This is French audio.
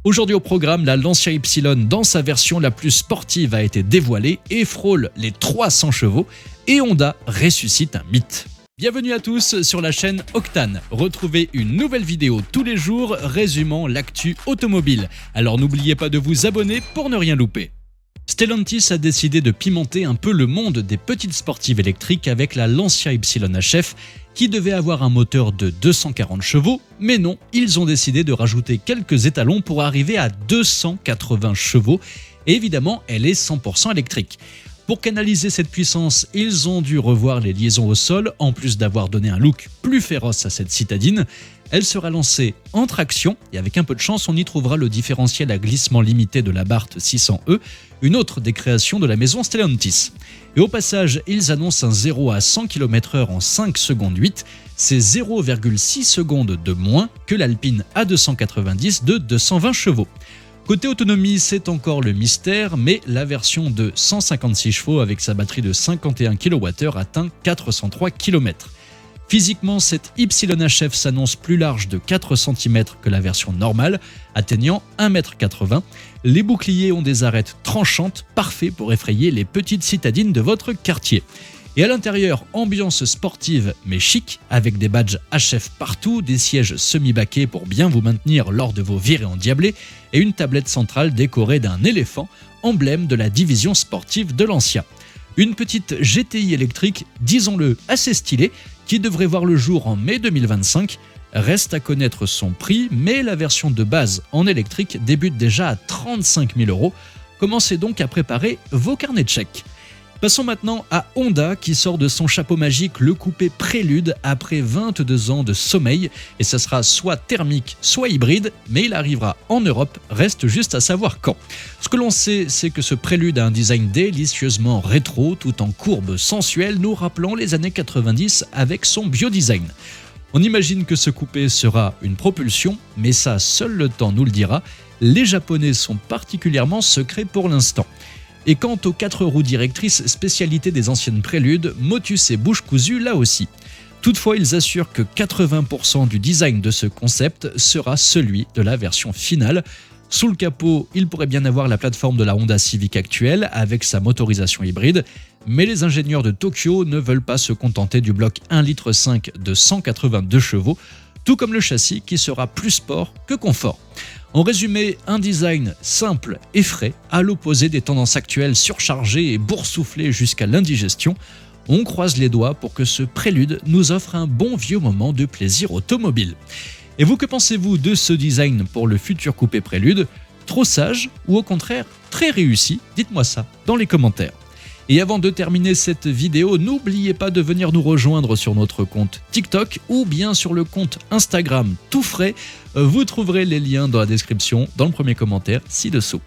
Aujourd'hui au programme, la Lancia Ypsilon dans sa version la plus sportive a été dévoilée et frôle les 300 chevaux et Honda ressuscite un mythe. Bienvenue à tous sur la chaîne Octane. Retrouvez une nouvelle vidéo tous les jours résumant l'actu automobile. Alors n'oubliez pas de vous abonner pour ne rien louper. Stellantis a décidé de pimenter un peu le monde des petites sportives électriques avec la Lancia Ypsilon HF qui devait avoir un moteur de 240 chevaux, mais non, ils ont décidé de rajouter quelques étalons pour arriver à 280 chevaux et évidemment, elle est 100% électrique. Pour canaliser cette puissance, ils ont dû revoir les liaisons au sol, en plus d'avoir donné un look plus féroce à cette citadine. Elle sera lancée en traction et avec un peu de chance, on y trouvera le différentiel à glissement limité de l'Abarth 600E, une autre des créations de la maison Stellantis. Et au passage, ils annoncent un 0 à 100 km/h en 5 secondes 8, c'est 0,6 secondes de moins que l'Alpine A290 de 220 chevaux. Côté autonomie, c'est encore le mystère, mais la version de 156 chevaux avec sa batterie de 51 kWh atteint 403 km. Physiquement, cette Ypsilon HF s'annonce plus large de 4 cm que la version normale, atteignant 1,80 m. Les boucliers ont des arêtes tranchantes, parfaits pour effrayer les petites citadines de votre quartier. Et à l'intérieur, ambiance sportive mais chic, avec des badges HF partout, des sièges semi-baquets pour bien vous maintenir lors de vos virées endiablées et une tablette centrale décorée d'un éléphant, emblème de la division sportive de Lancia. Une petite GTI électrique, disons-le, assez stylée, qui devrait voir le jour en mai 2025. Reste à connaître son prix, mais la version de base en électrique débute déjà à 35 000 €. Commencez donc à préparer vos carnets de chèques. Passons maintenant à Honda qui sort de son chapeau magique le coupé Prélude après 22 ans de sommeil et ça sera soit thermique soit hybride mais il arrivera en Europe, reste juste à savoir quand. Ce que l'on sait c'est que ce Prélude a un design délicieusement rétro tout en courbe sensuelle nous rappelant les années 90 avec son bio-design. On imagine que ce coupé sera une propulsion mais ça seul le temps nous le dira, les Japonais sont particulièrement secrets pour l'instant. Et quant aux 4 roues directrices, spécialité des anciennes Préludes, motus et bouche cousue là aussi. Toutefois, ils assurent que 80% du design de ce concept sera celui de la version finale. Sous le capot, il pourrait bien avoir la plateforme de la Honda Civic actuelle avec sa motorisation hybride, mais les ingénieurs de Tokyo ne veulent pas se contenter du bloc 1,5 litre de 182 chevaux, tout comme le châssis qui sera plus sport que confort. En résumé, un design simple et frais, à l'opposé des tendances actuelles surchargées et boursouflées jusqu'à l'indigestion. On croise les doigts pour que ce Prélude nous offre un bon vieux moment de plaisir automobile. Et vous, que pensez-vous de ce design pour le futur coupé Prélude? Trop sage ou au contraire très réussi? Dites-moi ça dans les commentaires. Et avant de terminer cette vidéo, n'oubliez pas de venir nous rejoindre sur notre compte TikTok ou bien sur le compte Instagram tout frais. Vous trouverez les liens dans la description, dans le premier commentaire ci-dessous.